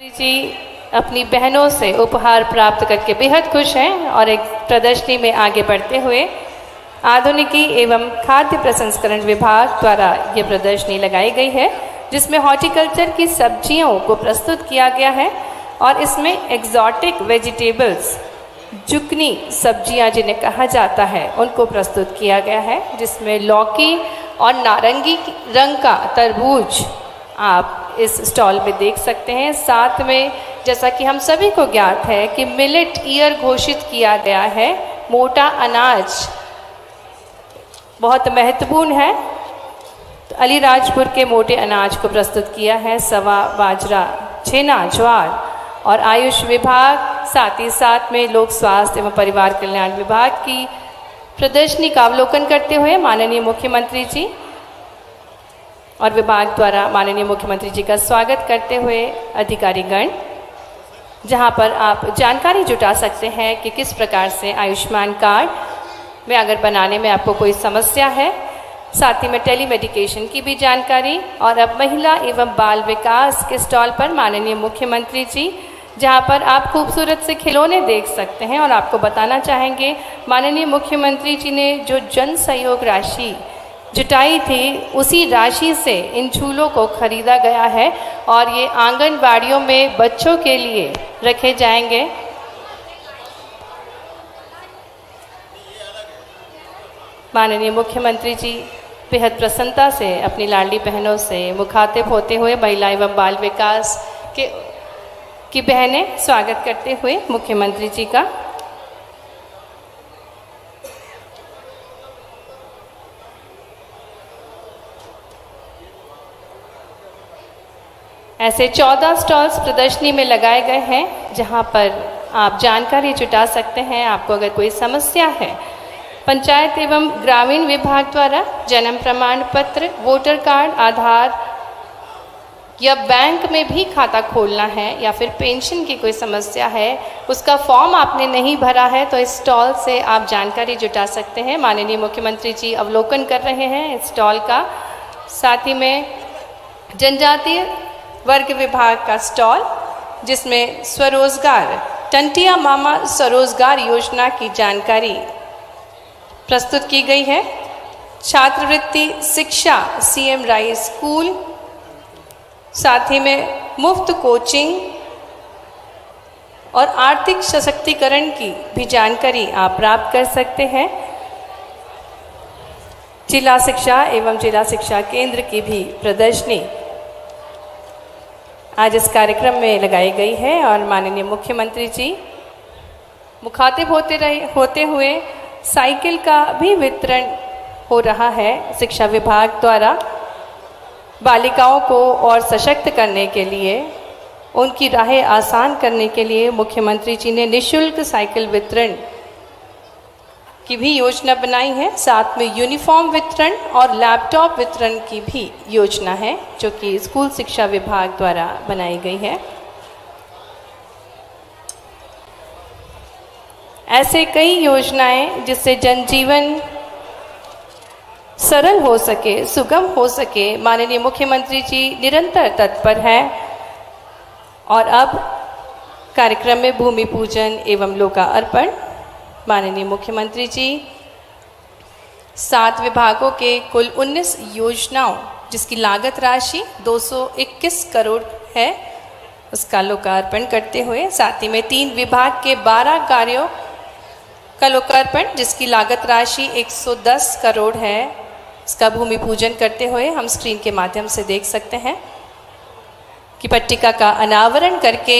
जी अपनी बहनों से उपहार प्राप्त करके बेहद खुश हैं और एक प्रदर्शनी में आगे बढ़ते हुए आधुनिकी एवं खाद्य प्रसंस्करण विभाग द्वारा ये प्रदर्शनी लगाई गई है, जिसमें हॉर्टिकल्चर की सब्जियों को प्रस्तुत किया गया है और इसमें एग्जॉटिक वेजिटेबल्स, जुकनी सब्जियां जिन्हें कहा जाता है, उनको प्रस्तुत किया गया है, जिसमें लौकी और नारंगी रंग का तरबूज आप इस स्टॉल में देख सकते हैं। साथ में जैसा कि हम सभी को ज्ञात है कि मिलेट ईयर घोषित किया गया है, मोटा अनाज बहुत महत्वपूर्ण है, तो अलीराजपुर के मोटे अनाज को प्रस्तुत किया है। सवा, बाजरा, छेना, ज्वार और आयुष विभाग, साथ ही साथ में लोक स्वास्थ्य एवं परिवार कल्याण विभाग की प्रदर्शनी का अवलोकन करते हुए माननीय मुख्यमंत्री जी और विभाग द्वारा माननीय मुख्यमंत्री जी का स्वागत करते हुए अधिकारीगण, जहां पर आप जानकारी जुटा सकते हैं कि किस प्रकार से आयुष्मान कार्ड में अगर बनाने में आपको कोई समस्या है, साथ ही में टेलीमेडिकेशन की भी जानकारी। और अब महिला एवं बाल विकास के स्टॉल पर माननीय मुख्यमंत्री जी, जहां पर आप खूबसूरत से खिलौने देख सकते हैं और आपको बताना चाहेंगे माननीय मुख्यमंत्री जी ने जो जन सहयोग राशि जुटाई थी, उसी राशि से इन झूलों को खरीदा गया है और ये आंगनबाड़ियों में बच्चों के लिए रखे जाएंगे। माननीय मुख्यमंत्री जी बेहद प्रसन्नता से अपनी लाडली बहनों से मुखातिब होते हुए महिला एवं बाल विकास की बहनें स्वागत करते हुए मुख्यमंत्री जी का। ऐसे 14 स्टॉल्स प्रदर्शनी में लगाए गए हैं, जहां पर आप जानकारी जुटा सकते हैं। आपको अगर कोई समस्या है, पंचायत एवं ग्रामीण विभाग द्वारा जन्म प्रमाण पत्र, वोटर कार्ड, आधार या बैंक में भी खाता खोलना है, या फिर पेंशन की कोई समस्या है, उसका फॉर्म आपने नहीं भरा है, तो इस स्टॉल से आप जानकारी जुटा सकते हैं। माननीय मुख्यमंत्री जी अवलोकन कर रहे हैं इस स्टॉल का। साथ ही में जनजातीय वर्ग विभाग का स्टॉल, जिसमें स्वरोजगार टंटिया मामा स्वरोजगार योजना की जानकारी प्रस्तुत की गई है। छात्रवृत्ति शिक्षा सीएम राइस स्कूल, साथ ही में मुफ्त कोचिंग और आर्थिक सशक्तिकरण की भी जानकारी आप प्राप्त कर सकते हैं। जिला शिक्षा एवं जिला शिक्षा केंद्र की भी प्रदर्शनी आज इस कार्यक्रम में लगाई गई है और माननीय मुख्यमंत्री जी मुखातिब होते हुए साइकिल का भी वितरण हो रहा है शिक्षा विभाग द्वारा। बालिकाओं को और सशक्त करने के लिए, उनकी राहें आसान करने के लिए मुख्यमंत्री जी ने निःशुल्क साइकिल वितरण की भी योजना बनाई है। साथ में यूनिफॉर्म वितरण और लैपटॉप वितरण की भी योजना है, जो कि स्कूल शिक्षा विभाग द्वारा बनाई गई है। ऐसे कई योजनाएं जिससे जनजीवन सरल हो सके, सुगम हो सके, माननीय मुख्यमंत्री जी निरंतर तत्पर हैं। और अब कार्यक्रम में भूमि पूजन एवं लोकार्पण माननीय मुख्यमंत्री जी 7 विभागों के कुल 19 योजनाओं, जिसकी लागत राशि 221 करोड़ है, उसका लोकार्पण करते हुए, साथ ही में 3 विभाग के 12 कार्यों का लोकार्पण, जिसकी लागत राशि 110 करोड़ है, इसका भूमि पूजन करते हुए हम स्क्रीन के माध्यम से देख सकते हैं कि पट्टिका का अनावरण करके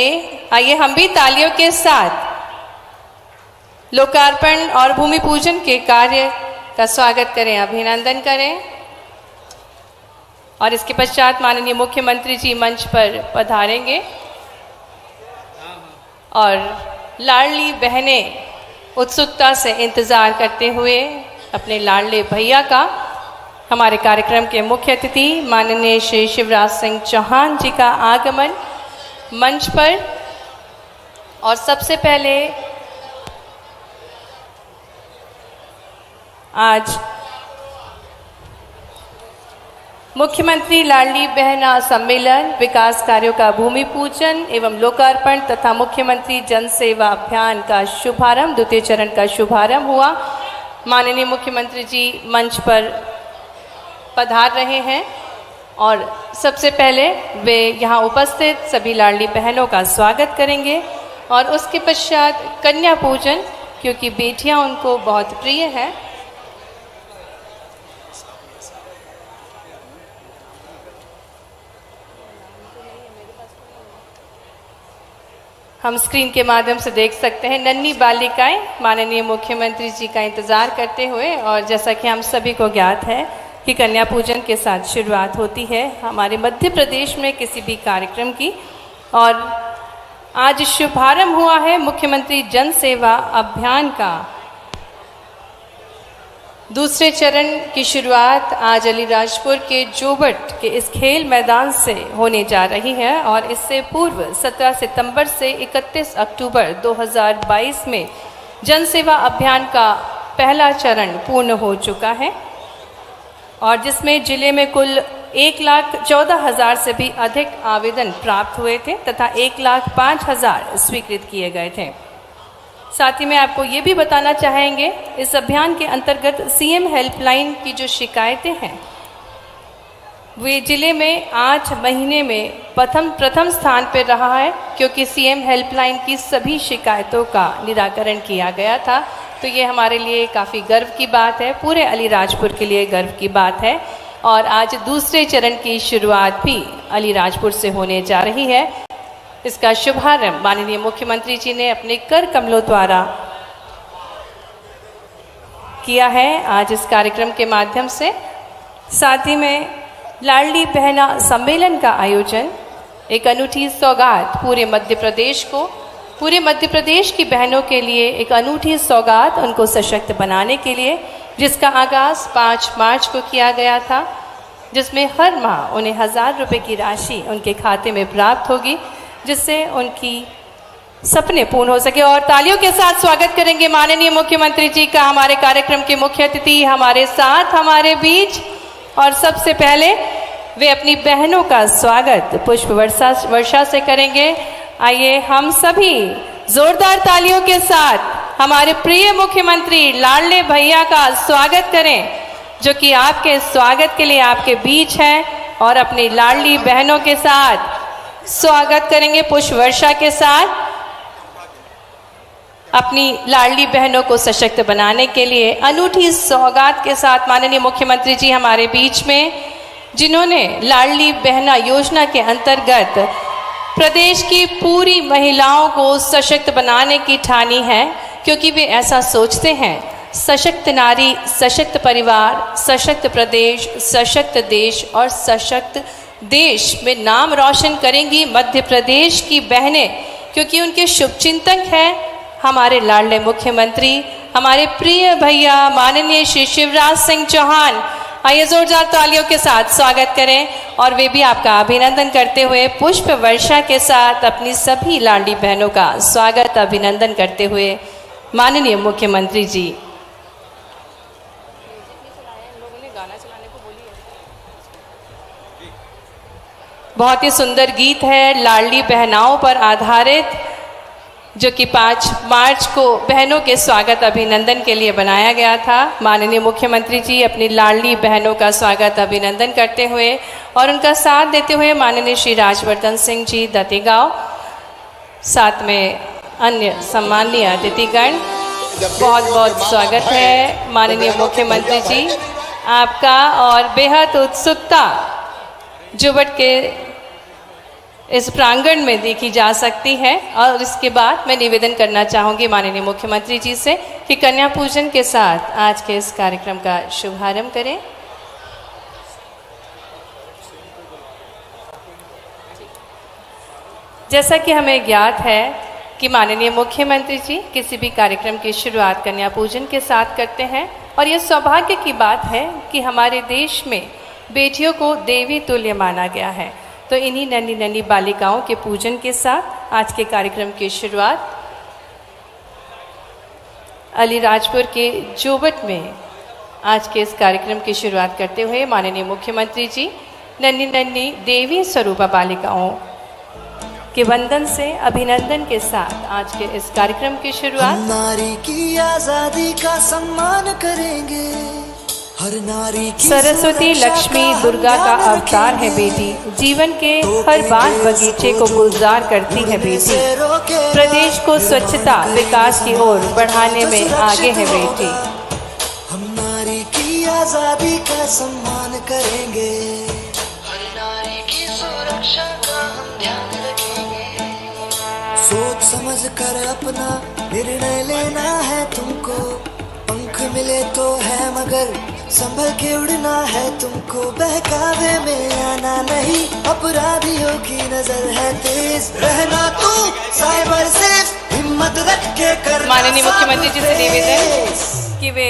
आइए हम भी तालियों के साथ लोकार्पण और भूमि पूजन के कार्य का स्वागत करें, अभिनंदन करें। और इसके पश्चात माननीय मुख्यमंत्री जी मंच पर पधारेंगे और लाडली बहनें उत्सुकता से इंतज़ार करते हुए अपने लाडले भैया का, हमारे कार्यक्रम के मुख्य अतिथि माननीय श्री शिवराज सिंह चौहान जी का आगमन मंच पर। और सबसे पहले आज मुख्यमंत्री लाडली बहना सम्मेलन, विकास कार्यों का भूमि पूजन एवं लोकार्पण तथा मुख्यमंत्री जन सेवा अभियान का शुभारंभ, द्वितीय चरण का शुभारंभ हुआ। माननीय मुख्यमंत्री जी मंच पर पधार रहे हैं और सबसे पहले वे यहाँ उपस्थित सभी लाडली बहनों का स्वागत करेंगे और उसके पश्चात कन्या पूजन, क्योंकि बेटियाँ उनको बहुत प्रिय हैं। हम स्क्रीन के माध्यम से देख सकते हैं नन्ही बालिकाएं माननीय मुख्यमंत्री जी का इंतज़ार करते हुए, और जैसा कि हम सभी को ज्ञात है कि कन्या पूजन के साथ शुरुआत होती है हमारे मध्य प्रदेश में किसी भी कार्यक्रम की, और आज शुभारंभ हुआ है मुख्यमंत्री जन सेवा अभियान का। दूसरे चरण की शुरुआत आज अलीराजपुर के जोबट के इस खेल मैदान से होने जा रही है और इससे पूर्व 17 सितंबर से 31 अक्टूबर 2022 में जन सेवा अभियान का पहला चरण पूर्ण हो चुका है और जिसमें जिले में कुल 1,14,000 से भी अधिक आवेदन प्राप्त हुए थे तथा 1,05,000 स्वीकृत किए गए थे। साथ ही में आपको ये भी बताना चाहेंगे, इस अभियान के अंतर्गत सीएम हेल्पलाइन की जो शिकायतें हैं वे जिले में 8 महीने में प्रथम स्थान पर रहा है, क्योंकि सीएम हेल्पलाइन की सभी शिकायतों का निराकरण किया गया था। तो ये हमारे लिए काफ़ी गर्व की बात है, पूरे अलीराजपुर के लिए गर्व की बात है। और आज दूसरे चरण की शुरुआत भी अलीराजपुर से होने जा रही है। इसका शुभारंभ माननीय मुख्यमंत्री जी ने अपने कर कमलों द्वारा किया है आज इस कार्यक्रम के माध्यम से। साथ ही में लाडली बहना सम्मेलन का आयोजन एक अनूठी सौगात पूरे मध्य प्रदेश को, पूरे मध्य प्रदेश की बहनों के लिए एक अनूठी सौगात उनको सशक्त बनाने के लिए, जिसका आगाज़ 5 मार्च को किया गया था, जिसमें हर माह उन्हें 1000 रुपये की राशि उनके खाते में प्राप्त होगी, जिससे उनकी सपने पूर्ण हो सके। और तालियों के साथ स्वागत करेंगे माननीय मुख्यमंत्री जी का हमारे कार्यक्रम के मुख्य अतिथि हमारे साथ हमारे बीच। और सबसे पहले वे अपनी बहनों का स्वागत पुष्प वर्षा से करेंगे। आइए हम सभी जोरदार तालियों के साथ हमारे प्रिय मुख्यमंत्री लाडले भैया का स्वागत करें, जो कि आपके स्वागत के लिए आपके बीच हैं, और अपनी लाडली बहनों के साथ स्वागत करेंगे पुष्प वर्षा के साथ। अपनी लाडली बहनों को सशक्त बनाने के लिए अनूठी सौगात के साथ माननीय मुख्यमंत्री जी हमारे बीच में, जिन्होंने लाडली बहना योजना के अंतर्गत प्रदेश की पूरी महिलाओं को सशक्त बनाने की ठानी है, क्योंकि वे ऐसा सोचते हैं, सशक्त नारी, सशक्त परिवार, सशक्त प्रदेश, सशक्त देश और सशक्त देश में नाम रोशन करेंगी मध्य प्रदेश की बहनें, क्योंकि उनके शुभचिंतक हैं हमारे लाडले मुख्यमंत्री, हमारे प्रिय भैया माननीय श्री शिवराज सिंह चौहान। आइए जोरदार तालियों के साथ स्वागत करें और वे भी आपका अभिनंदन करते हुए पुष्प वर्षा के साथ अपनी सभी लाडली बहनों का स्वागत अभिनंदन करते हुए माननीय मुख्यमंत्री जी। बहुत ही सुंदर गीत है लाडली बहनाओं पर आधारित, जो कि 5 मार्च को बहनों के स्वागत अभिनंदन के लिए बनाया गया था। माननीय मुख्यमंत्री जी अपनी लाडली बहनों का स्वागत अभिनंदन करते हुए और उनका साथ देते हुए माननीय श्री राजवर्धन सिंह जी दत्तीगांव, साथ में अन्य सम्माननीय अतिथिगण, बहुत बहुत स्वागत है माननीय मुख्यमंत्री जी आपका। और बेहद उत्सुकता जोबट के इस प्रांगण में देखी जा सकती है। और इसके बाद मैं निवेदन करना चाहूँगी माननीय मुख्यमंत्री जी से कि कन्या पूजन के साथ आज के इस कार्यक्रम का शुभारंभ करें। जैसा कि हमें ज्ञात है कि माननीय मुख्यमंत्री जी किसी भी कार्यक्रम की शुरुआत कन्या पूजन के साथ करते हैं, और ये सौभाग्य की बात है कि हमारे देश में बेटियों को देवी तुल्य माना गया है। तो इन्हीं नन्ही नन्ही बालिकाओं के पूजन के साथ आज के कार्यक्रम की शुरुआत अलीराजपुर के जोबट में आज के इस कार्यक्रम की शुरुआत करते हुए माननीय मुख्यमंत्री जी नन्ही नन्ही देवी स्वरूपा बालिकाओं के वंदन से अभिनंदन के साथ आज के इस कार्यक्रम की शुरुआत। नारी की आजादी का सम्मान करेंगे, हर नारी की सरस्वती लक्ष्मी दुर्गा का अवतार है बेटी, जीवन के हर बाग बगीचे को गुलजार करती है बेटी, प्रदेश को स्वच्छता विकास की ओर बढ़ाने में आगे है बेटी। हम नारी की आजादी का सम्मान करेंगे, हर नारी की सुरक्षा का हम ध्यान रखेंगे। सोच समझ कर अपना निर्णय लेना है तुमको, पंख मिले तो है मगर संभल के उड़ना है तुमको। बहकावे में आना नहीं, अपराधियों की नजर है तेज, रहना तू साइबर से हिम्मत रख के कर। माननीय मुख्यमंत्री जी से निवेदन कि वे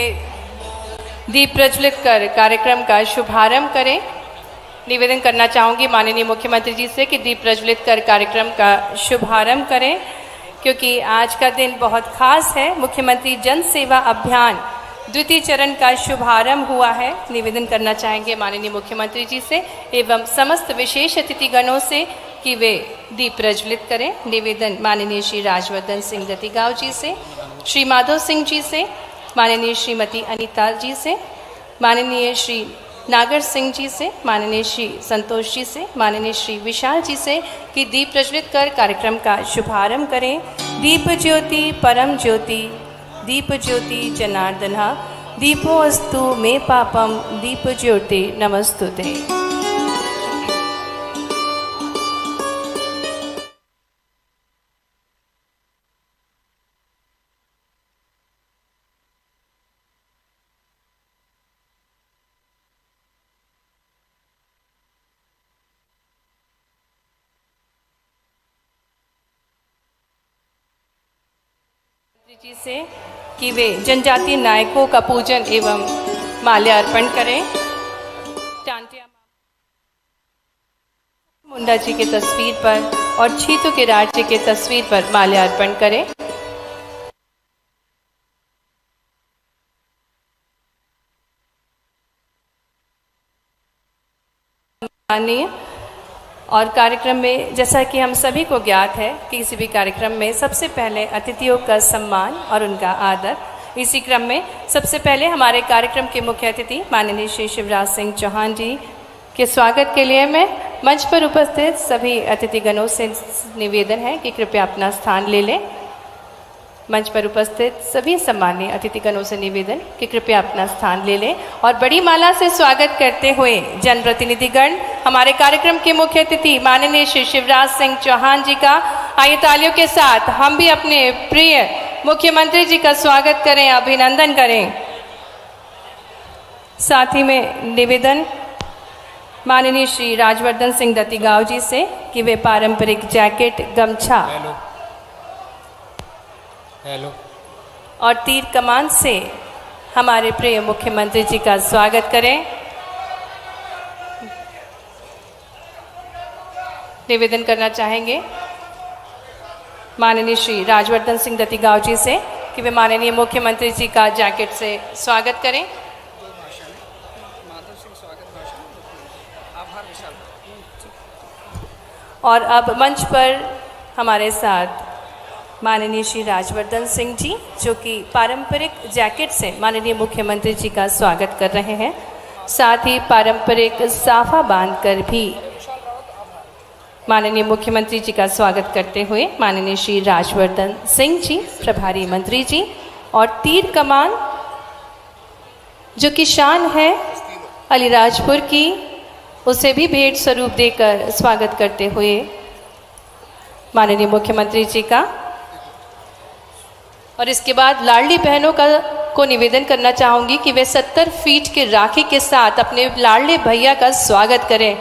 दीप प्रज्वलित कर कार्यक्रम का शुभारंभ करें। निवेदन करना चाहूँगी माननीय मुख्यमंत्री जी से कि दीप प्रज्वलित कर कार्यक्रम का शुभारंभ करें, क्योंकि आज का दिन बहुत खास है। मुख्यमंत्री जन सेवा अभियान द्वितीय चरण का शुभारंभ हुआ है। निवेदन करना चाहेंगे माननीय मुख्यमंत्री जी से एवं समस्त विशेष अतिथिगणों से कि वे दीप प्रज्वलित करें। निवेदन माननीय श्री राजवर्धन सिंह दत्तीगांव जी से, श्री माधव सिंह जी से, माननीय श्रीमती अनीता जी से, माननीय श्री नागर सिंह जी से, माननीय श्री संतोष जी से, माननीय श्री विशाल जी से कि दीप प्रज्वलित कर कार्यक्रम का शुभारंभ करें। दीप ज्योति परम ज्योति, दीप ज्योति जनार्दन, दीपो अस्तु मे पापम, दीप ज्योति नमस्तुते। जी से कि वे जनजातीय नायकों का पूजन एवं माल्यार्पण करें। टांटिया मुंडा जी के तस्वीर पर और छीतू के राज्य के तस्वीर पर माल्यार्पण करें। और कार्यक्रम में जैसा कि हम सभी को ज्ञात है कि किसी भी कार्यक्रम में सबसे पहले अतिथियों का सम्मान और उनका आदर। इसी क्रम में सबसे पहले हमारे कार्यक्रम के मुख्य अतिथि माननीय श्री शिवराज सिंह चौहान जी के स्वागत के लिए मैं मंच पर उपस्थित सभी अतिथिगणों से निवेदन है कि कृपया अपना स्थान ले लें। मंच पर उपस्थित सभी सम्मानीय अतिथिगणों से निवेदन कि कृपया अपना स्थान ले लें और बड़ी माला से स्वागत करते हुए जनप्रतिनिधिगण हमारे कार्यक्रम के मुख्य अतिथि माननीय श्री शिवराज सिंह चौहान जी का आइए तालियों के साथ हम भी अपने प्रिय मुख्यमंत्री जी का स्वागत करें, अभिनंदन करें। साथ ही में निवेदन माननीय श्री राजवर्धन सिंह दत्तीगांव जी से कि वे पारंपरिक जैकेट, गमछा और तीर कमान से हमारे प्रिय मुख्यमंत्री जी का स्वागत करें। निवेदन करना चाहेंगे माननीय श्री राजवर्धन सिंह दत्तीगांव जी से कि वे माननीय मुख्यमंत्री जी का जैकेट से स्वागत करें। और अब मंच पर हमारे साथ माननीय श्री राजवर्धन सिंह जी जो कि पारंपरिक जैकेट से माननीय मुख्यमंत्री जी का स्वागत कर रहे हैं, साथ ही पारंपरिक साफा बांधकर भी माननीय मुख्यमंत्री जी का स्वागत करते हुए माननीय श्री राजवर्धन सिंह जी प्रभारी मंत्री जी और तीर कमान जो कि शान है अलीराजपुर की, उसे भी भेंट स्वरूप देकर स्वागत करते हुए माननीय मुख्यमंत्री जी का। और इसके बाद लाडली बहनों को निवेदन करना चाहूँगी कि वे 70 फीट के राखी के साथ अपने लाडले भैया का स्वागत करें।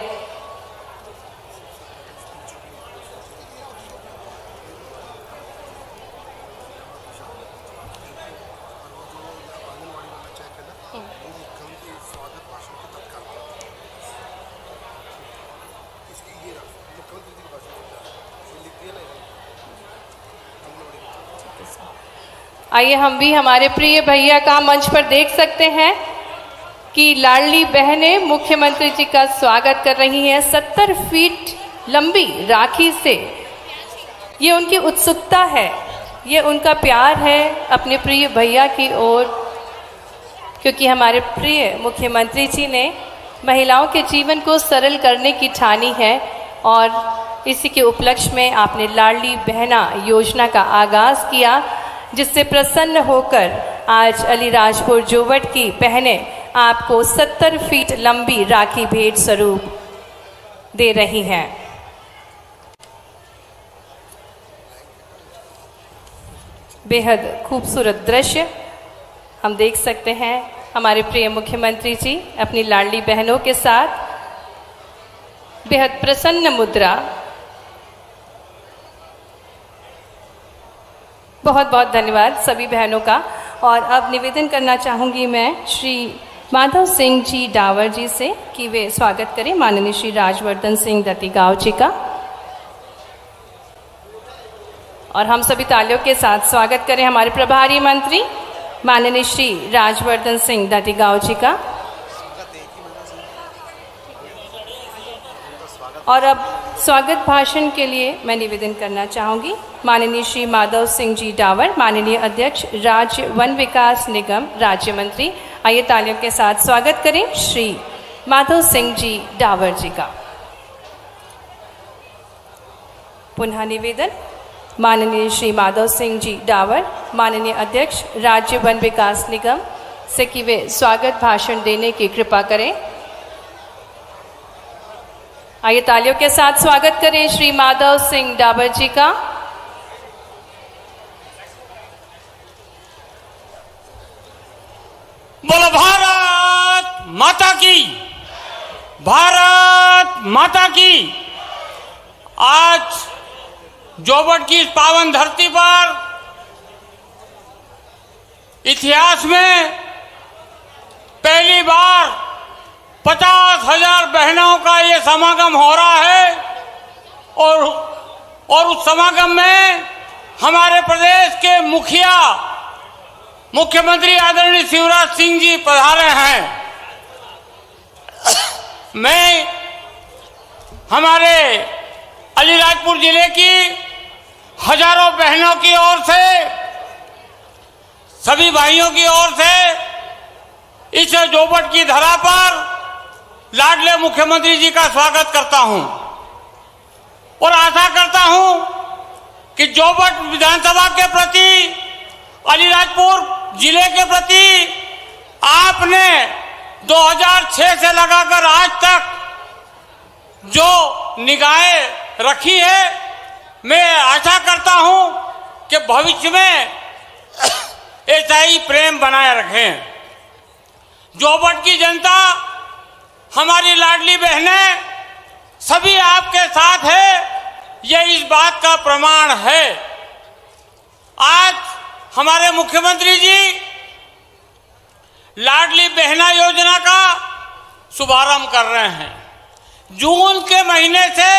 आइए हम भी हमारे प्रिय भैया का मंच पर देख सकते हैं। कि लाडली बहनें मुख्यमंत्री जी का स्वागत कर रही हैं 70 फीट लंबी राखी से। ये उनकी उत्सुकता है, ये उनका प्यार है अपने प्रिय भैया की ओर, क्योंकि हमारे प्रिय मुख्यमंत्री जी ने महिलाओं के जीवन को सरल करने की ठानी है और इसी के उपलक्ष्य में आपने लाडली बहना योजना का आगाज़ किया, जिससे प्रसन्न होकर आज अलीराजपुर जोवट की बहनें आपको 70 फीट लंबी राखी भेंट स्वरूप दे रही हैं। बेहद खूबसूरत दृश्य हम देख सकते हैं। हमारे प्रिय मुख्यमंत्री जी अपनी लाडली बहनों के साथ बेहद प्रसन्न मुद्रा। बहुत बहुत धन्यवाद सभी बहनों का। और अब निवेदन करना चाहूँगी मैं श्री माधव सिंह जी डावर जी से कि वे स्वागत करें माननीय श्री राजवर्धन सिंह दत्तीगांव जी का, और हम सभी तालियों के साथ स्वागत करें हमारे प्रभारी मंत्री माननीय श्री राजवर्धन सिंह दत्तीगांव जी का। और अब स्वागत भाषण के लिए मैं निवेदन करना चाहूँगी माननीय श्री माधव सिंह जी डावर, माननीय अध्यक्ष राज्य वन विकास निगम राज्य मंत्री। आइए तालियों के साथ स्वागत करें श्री माधव सिंह जी डावर जी का। पुनः निवेदन माननीय श्री माधव सिंह जी डावर, माननीय अध्यक्ष राज्य वन विकास निगम से कि वे स्वागत भाषण देने की कृपा करें। आइए तालियों के साथ स्वागत करें श्री माधव सिंह डावर जी का। बोलो भारत माता की, भारत माता की। आज जोवट की इस पावन धरती पर इतिहास में पहली बार 50,000 बहनों का ये समागम हो रहा है और उस समागम में हमारे प्रदेश के मुखिया मुख्यमंत्री आदरणीय शिवराज सिंह जी पधारे हैं। मैं हमारे अलीराजपुर जिले की हजारों बहनों की ओर से, सभी भाइयों की ओर से इस जोवट की धरा पर लाडले मुख्यमंत्री जी का स्वागत करता हूं और आशा करता हूं कि जोवट विधानसभा के प्रति, अलीराजपुर जिले के प्रति आपने 2006 से लगाकर आज तक जो निगाहें रखी है, मैं आशा करता हूं कि भविष्य में ऐसा ही प्रेम बनाए रखें। जोवट की जनता, हमारी लाडली बहनें सभी आपके साथ है, ये इस बात का प्रमाण है। आज हमारे मुख्यमंत्री जी लाडली बहना योजना का शुभारंभ कर रहे हैं। जून के महीने से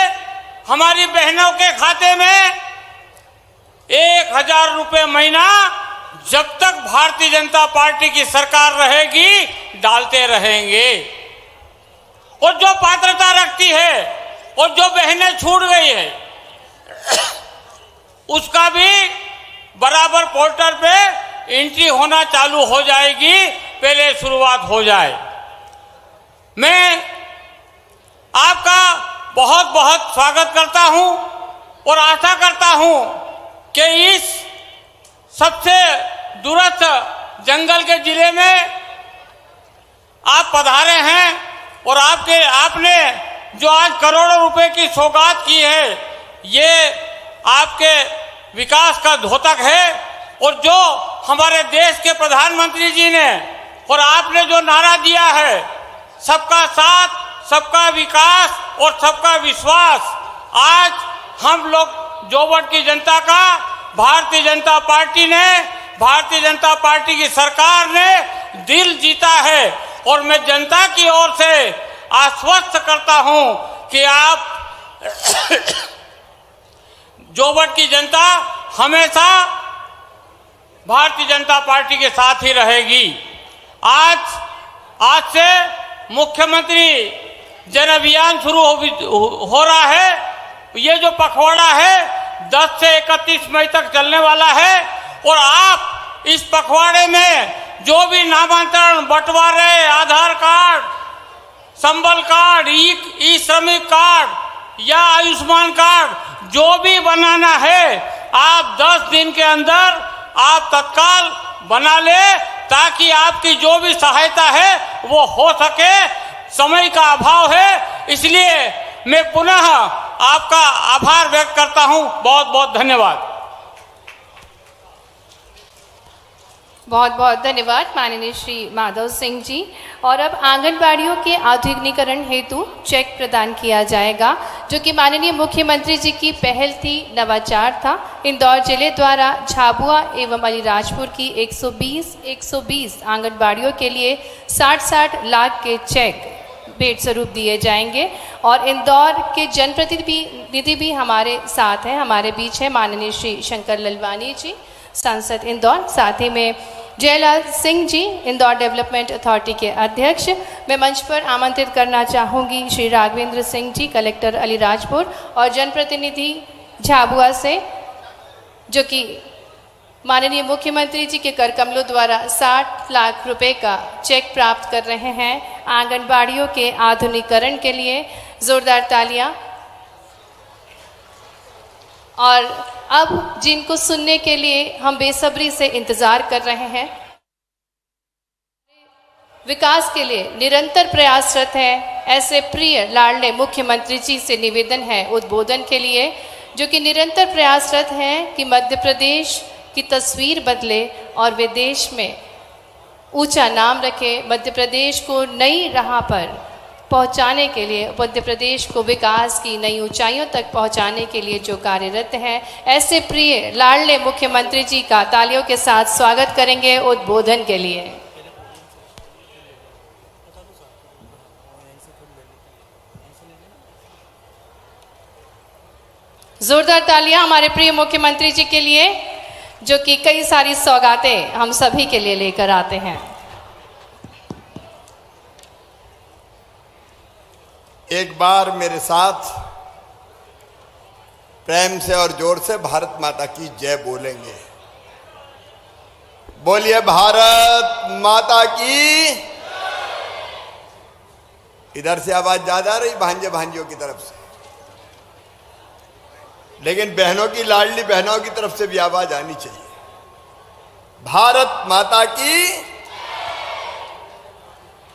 हमारी बहनों के खाते में 1,000 रुपये महीना जब तक भारतीय जनता पार्टी की सरकार रहेगी डालते रहेंगे। और जो पात्रता रखती है और जो बहनें छूट गई है उसका भी बराबर पोर्टल पे एंट्री होना चालू हो जाएगी, पहले शुरुआत हो जाए। मैं आपका बहुत बहुत स्वागत करता हूं और आशा करता हूं कि इस सबसे दूरस्थ जंगल के जिले में आप पधारे हैं और आपने जो आज करोड़ों रुपए की सौगात की है, ये आपके विकास का द्योतक है। और जो हमारे देश के प्रधानमंत्री जी ने और आपने जो नारा दिया है, सबका साथ, सबका विकास और सबका विश्वास, आज हम लोग जोवट की जनता का भारतीय जनता पार्टी ने, भारतीय जनता पार्टी की सरकार ने दिल जीता है। और मैं जनता की ओर से आश्वस्त करता हूं कि आप जोवट की जनता हमेशा भारतीय जनता पार्टी के साथ ही रहेगी। आज आज से मुख्यमंत्री जन अभियान शुरू हो रहा है। ये जो पखवाड़ा है 10 से 31 मई तक चलने वाला है और आप इस पखवाड़े में जो भी नामांतरण, बंटवारे, आधार कार्ड, संबल कार्ड, ई श्रमिक कार्ड या आयुष्मान कार्ड जो भी बनाना है, आप 10 दिन के अंदर आप तत्काल बना ले, ताकि आपकी जो भी सहायता है वो हो सके। समय का अभाव है, इसलिए मैं पुनः आपका आभार व्यक्त करता हूं। बहुत बहुत धन्यवाद। बहुत बहुत धन्यवाद माननीय श्री माधव सिंह जी। और अब आंगनबाड़ियों के आधुनिकीकरण हेतु चेक प्रदान किया जाएगा, जो कि माननीय मुख्यमंत्री जी की पहल थी, नवाचार था। इंदौर जिले द्वारा झाबुआ एवं अलीराजपुर की 120 आंगनबाड़ियों के लिए 60 लाख के चेक भेंट स्वरूप दिए जाएंगे। और इंदौर के जनप्रतिनिधि भी हमारे साथ हैं, हमारे बीच है माननीय श्री शंकर ललवानी जी, सांसद इंदौर, साथ ही में जयलाल सिंह जी, इंदौर डेवलपमेंट अथॉरिटी के अध्यक्ष। मैं मंच पर आमंत्रित करना चाहूँगी श्री राघवेंद्र सिंह जी, कलेक्टर अलीराजपुर और जनप्रतिनिधि झाबुआ से, जो कि माननीय मुख्यमंत्री जी के कर कमलों द्वारा 60 लाख रुपए का चेक प्राप्त कर रहे हैं आंगनबाड़ियों के आधुनिकीकरण के लिए। जोरदार तालियां। और अब जिनको सुनने के लिए हम बेसब्री से इंतजार कर रहे हैं, विकास के लिए निरंतर प्रयासरत है, ऐसे प्रिय लाडले मुख्यमंत्री जी से निवेदन है उद्बोधन के लिए, जो कि निरंतर प्रयासरत हैं कि मध्य प्रदेश की तस्वीर बदले और वे देश में ऊंचा नाम रखे, मध्य प्रदेश को नई राह पर पहुंचाने के लिए, मध्य प्रदेश को विकास की नई ऊंचाइयों तक पहुंचाने के लिए जो कार्यरत हैं, ऐसे प्रिय लाडले मुख्यमंत्री जी का तालियों के साथ स्वागत करेंगे उद्बोधन के लिए। जोरदार तालियां हमारे प्रिय मुख्यमंत्री जी के लिए, जो कि कई सारी सौगातें हम सभी के लिए लेकर आते हैं। एक बार मेरे साथ प्रेम से और जोर से भारत माता की जय बोलेंगे। बोलिए भारत माता की। इधर से आवाज ज्यादा आ रही भांजे भांजियों की तरफ से, लेकिन बहनों की, लाडली बहनों की तरफ से भी आवाज आनी चाहिए। भारत माता की।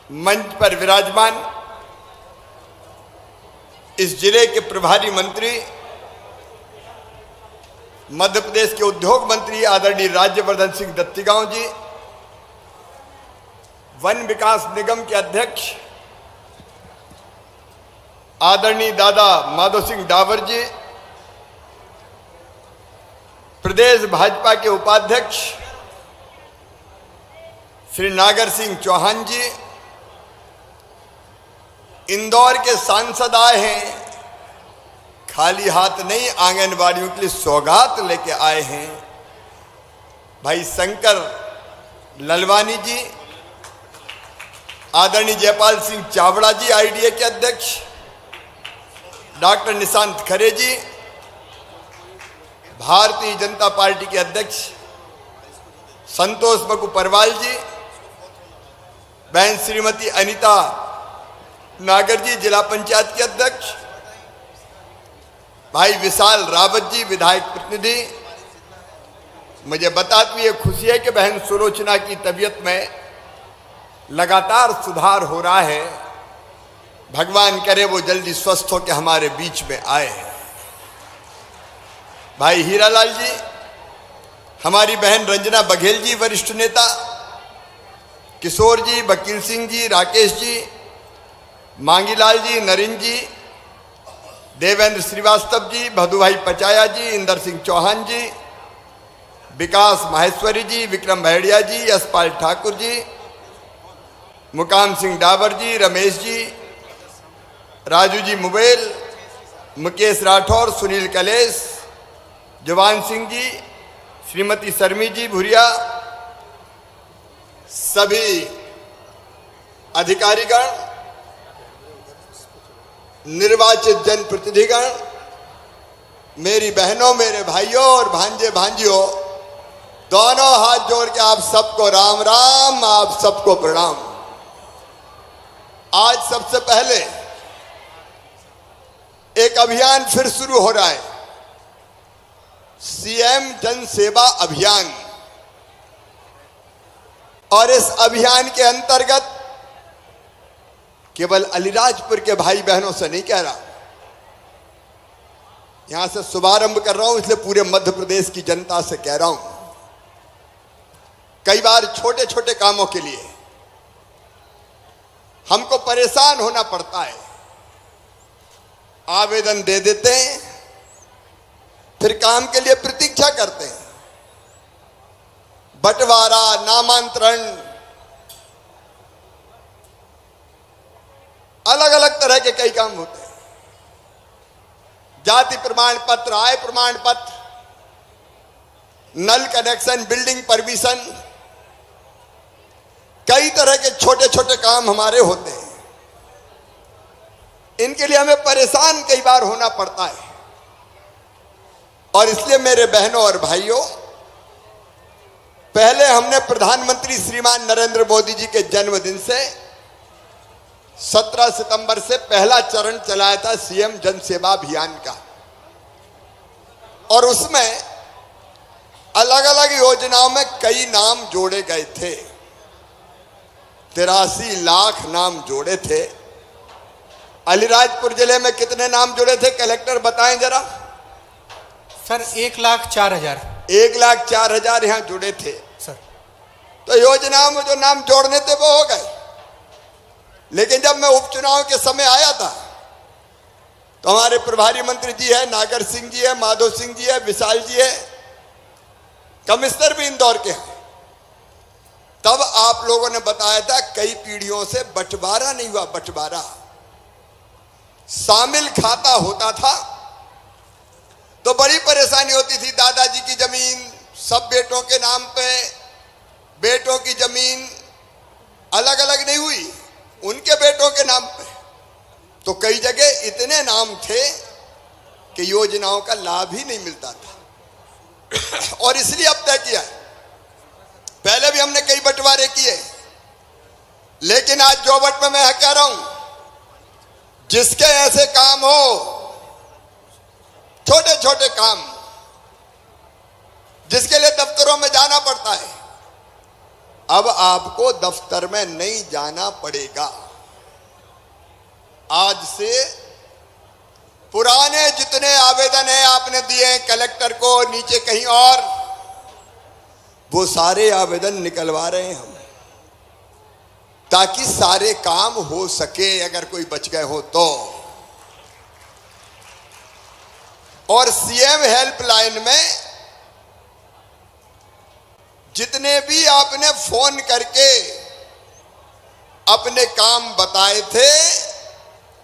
मंच पर विराजमान इस जिले के प्रभारी मंत्री, मध्य प्रदेश के उद्योग मंत्री आदरणीय राज्यवर्धन सिंह दत्तीगांव जी, वन विकास निगम के अध्यक्ष आदरणीय दादा माधव सिंह डावर जी, प्रदेश भाजपा के उपाध्यक्ष श्री नागर सिंह चौहान जी, इंदौर के सांसद आए हैं, खाली हाथ नहीं, आंगनबाड़ियों के लिए सौगात लेके आए हैं। भाई शंकर ललवानी जी, आदरणीय जयपाल सिंह चावड़ा जी आईडीए के अध्यक्ष, डॉक्टर निशांत खरे जी, भारतीय जनता पार्टी के अध्यक्ष संतोष बकू परवाल जी, बहन श्रीमती अनीता नागर जी जिला पंचायत के अध्यक्ष, भाई विशाल रावत जी विधायक प्रतिनिधि। मुझे बताती हुई खुशी है कि बहन सुलोचना की तबीयत में लगातार सुधार हो रहा है। भगवान करे वो जल्दी स्वस्थ हो के हमारे बीच में आए। भाई हीरालाल जी, हमारी बहन रंजना बघेल जी वरिष्ठ नेता, किशोर जी, वकील सिंह जी, राकेश जी, मांगीलाल जी, नरेंद्र जी, देवेंद्र श्रीवास्तव जी, भदुभाई पचाया जी, इंदर सिंह चौहान जी, विकास माहेश्वरी जी, विक्रम भैड़िया जी, यशपाल ठाकुर जी, मुकाम सिंह डावर जी, रमेश जी, राजू जी मुबेल, मुकेश राठौर, सुनील कलेश, जवान सिंह जी, श्रीमती शर्मी जी भुरिया, सभी अधिकारीगण, निर्वाचित जनप्रतिनिधिगण, मेरी बहनों, मेरे भाइयों और भांजे भांजियों, दोनों हाथ जोड़ के आप सबको राम राम, आप सबको प्रणाम। आज सबसे पहले एक अभियान फिर शुरू हो रहा है, सीएम जन सेवा अभियान। और इस अभियान के अंतर्गत केवल अलीराजपुर के भाई बहनों से नहीं कह रहा, यहां से शुभारंभ कर रहा हूं, इसलिए पूरे मध्य प्रदेश की जनता से कह रहा हूं। कई बार छोटे छोटे कामों के लिए हमको परेशान होना पड़ता है, आवेदन दे देते हैं, फिर काम के लिए प्रतीक्षा करते हैं, बंटवारा, नामांतरण, अलग अलग तरह के कई काम होते हैं। जाति प्रमाण पत्र, आय प्रमाण पत्र, नल कनेक्शन, बिल्डिंग परमिशन, कई तरह के छोटे छोटे काम हमारे होते हैं। इनके लिए हमें परेशान कई बार होना पड़ता है। और इसलिए मेरे बहनों और भाइयों, पहले हमने प्रधानमंत्री श्रीमान नरेंद्र मोदी जी के जन्मदिन से 17 सितंबर से पहला चरण चलाया था सीएम जन सेवा अभियान का। और उसमें अलग अलग योजनाओं में कई नाम जोड़े गए थे, 83 लाख नाम जोड़े थे। अलीराजपुर जिले में कितने नाम जोड़े थे, कलेक्टर बताएं जरा। सर 1,04,000। 1,04,000 यहां जुड़े थे सर। तो योजनाओं में जो नाम जोड़ने थे वो हो गए। लेकिन जब मैं उपचुनाव के समय आया था तो हमारे प्रभारी मंत्री जी है, नागर सिंह जी है, माधव सिंह जी है, विशाल जी है, कमिश्नर भी इंदौर के हैं। तब आप लोगों ने बताया था कई पीढ़ियों से बंटवारा नहीं हुआ, बंटवारा शामिल खाता होता था तो बड़ी परेशानी होती थी। दादाजी की जमीन सब बेटों के नाम पे, बेटों की जमीन अलग अलग नहीं हुई, उनके बेटों के नाम पे। तो कई जगह इतने नाम थे कि योजनाओं का लाभ ही नहीं मिलता था। और इसलिए अब तय किया है, पहले भी हमने कई बंटवारे किए, लेकिन आज जोबट में मैं कह रहा हूं, जिसके ऐसे काम हो, छोटे छोटे काम, जिसके लिए दफ्तरों में जाना पड़ता है, अब आपको दफ्तर में नहीं जाना पड़ेगा। आज से पुराने जितने आवेदन हैं आपने दिए हैं कलेक्टर को, नीचे कहीं और, वो सारे आवेदन निकलवा रहे हैं हम, ताकि सारे काम हो सके अगर कोई बच गए हो तो। और सीएम हेल्पलाइन में जितने भी आपने फोन करके अपने काम बताए थे,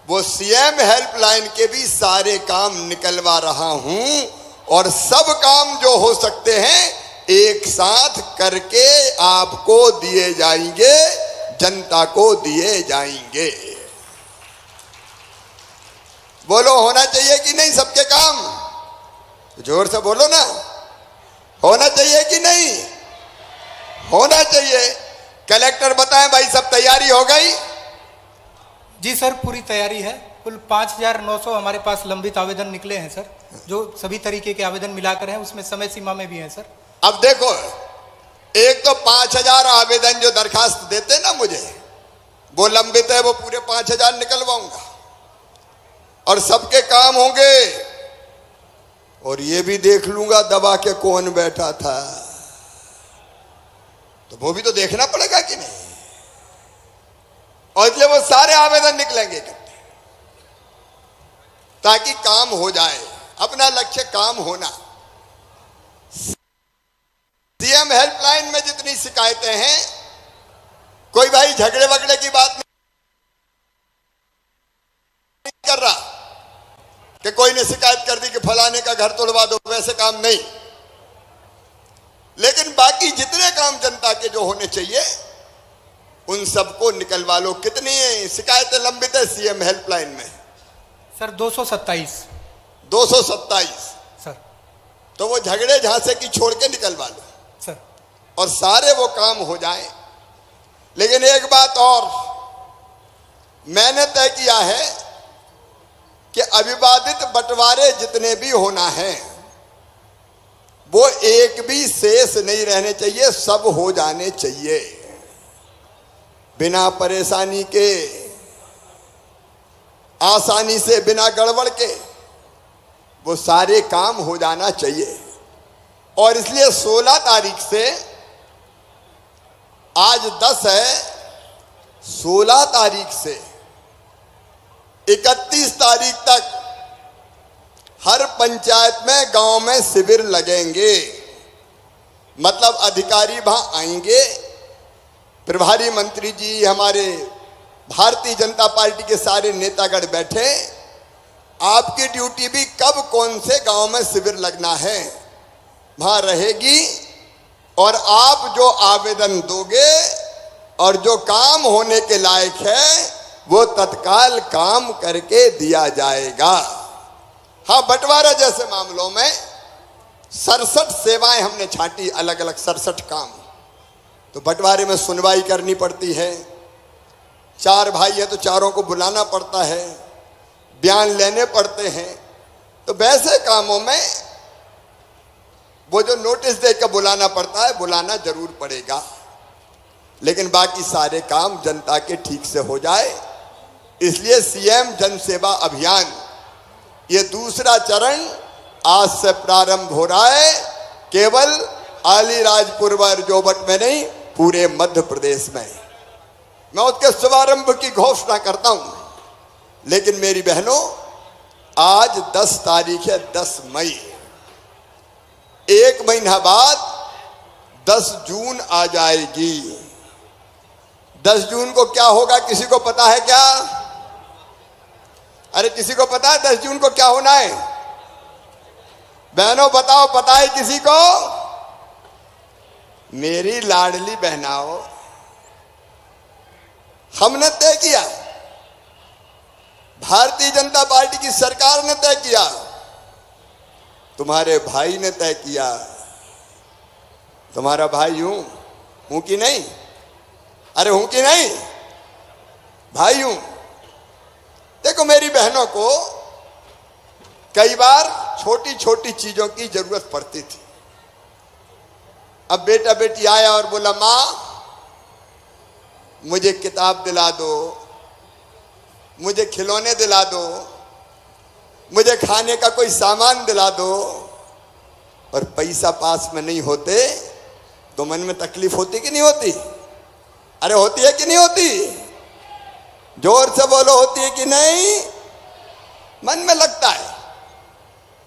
वो सीएम हेल्पलाइन के भी सारे काम निकलवा रहा हूं। और सब काम जो हो सकते हैं एक साथ करके आपको दिए जाएंगे, जनता को दिए जाएंगे। बोलो होना चाहिए कि नहीं सबके काम? जोर से बोलो ना, होना चाहिए कि नहीं? होना चाहिए। कलेक्टर बताएं भाई, सब तैयारी हो गई? जी सर, पूरी तैयारी है। कुल 5,900 हमारे पास लंबित आवेदन निकले हैं सर, जो सभी तरीके के आवेदन मिलाकर हैं, उसमें समय सीमा में भी हैं सर। अब देखो, एक तो 5,000 आवेदन जो दरखास्त देते ना मुझे, वो लंबित है, वो पूरे 5,000 निकलवाऊंगा और सबके काम होंगे। और ये भी देख लूंगा दबा के कौन बैठा था, तो वो भी तो देखना पड़ेगा कि नहीं। और इसलिए वो सारे आवेदन निकलेंगे इकट्ठे, ताकि काम हो जाए। अपना लक्ष्य काम होना। सीएम हेल्पलाइन में जितनी शिकायतें हैं, कोई भाई झगड़े वगड़े की बात नहीं कर रहा कि कोई ने शिकायत कर दी कि फलाने का घर तोड़वा दो, वैसे काम नहीं। लेकिन बाकी जितने काम जनता के जो होने चाहिए उन सबको निकलवा लो। कितनी शिकायतें लंबित है सीएम हेल्पलाइन में? सर 227 227। सर। तो वो झगड़े झांसे की छोड़ के निकलवा लो सर। और सारे वो काम हो जाए। लेकिन एक बात और मैंने तय किया है कि अविवादित बंटवारे जितने भी होना है वो एक भी शेष नहीं रहने चाहिए, सब हो जाने चाहिए बिना परेशानी के, आसानी से, बिना गड़बड़ के वो सारे काम हो जाना चाहिए। और इसलिए 16 तारीख से, आज 10 है, 16 तारीख से 31 तारीख तक हर पंचायत में, गांव में शिविर लगेंगे। मतलब अधिकारी वहां आएंगे, प्रभारी मंत्री जी, हमारे भारतीय जनता पार्टी के सारे नेतागण बैठे, आपकी ड्यूटी भी कब कौन से गांव में शिविर लगना है वहां रहेगी। और आप जो आवेदन दोगे और जो काम होने के लायक है वो तत्काल काम करके दिया जाएगा। हाँ, बंटवारा जैसे मामलों में 67 सेवाएं हमने छांटी, अलग अलग 67 काम। तो बंटवारे में सुनवाई करनी पड़ती है, 4 भाई है तो चारों को बुलाना पड़ता है, बयान लेने पड़ते हैं। तो वैसे कामों में वो जो नोटिस देकर बुलाना पड़ता है, बुलाना जरूर पड़ेगा। लेकिन बाकी सारे काम जनता के ठीक से हो जाए, इसलिए सीएम जन सेवा अभियान ये दूसरा चरण आज से प्रारंभ हो रहा है। केवल अलीराजपुर व जोबट में नहीं, पूरे मध्य प्रदेश में। मैं उसके शुभारंभ की घोषणा करता हूं। लेकिन मेरी बहनों, आज 10 तारीख है, 10 मई। 1 महीना बाद 10 जून आ जाएगी। 10 जून को क्या होगा, किसी को पता है क्या? अरे किसी को पता है 10 जून को क्या होना है? बहनों बताओ, पता है किसी को? मेरी लाडली बहनाओ, हमने तय किया, भारतीय जनता पार्टी की सरकार ने तय किया, तुम्हारे भाई ने तय किया। तुम्हारा भाई हूं कि नहीं? अरे हूं कि नहीं? भाई हूं। देखो मेरी बहनों को कई बार छोटी छोटी चीजों की जरूरत पड़ती थी। अब बेटा बेटी आया और बोला, मां मुझे किताब दिला दो, मुझे खिलौने दिला दो, मुझे खाने का कोई सामान दिला दो। और पैसा पास में नहीं होते तो मन में तकलीफ होती कि नहीं होती? अरे होती है कि नहीं होती? जोर से बोलो, होती है कि नहीं? मन में लगता है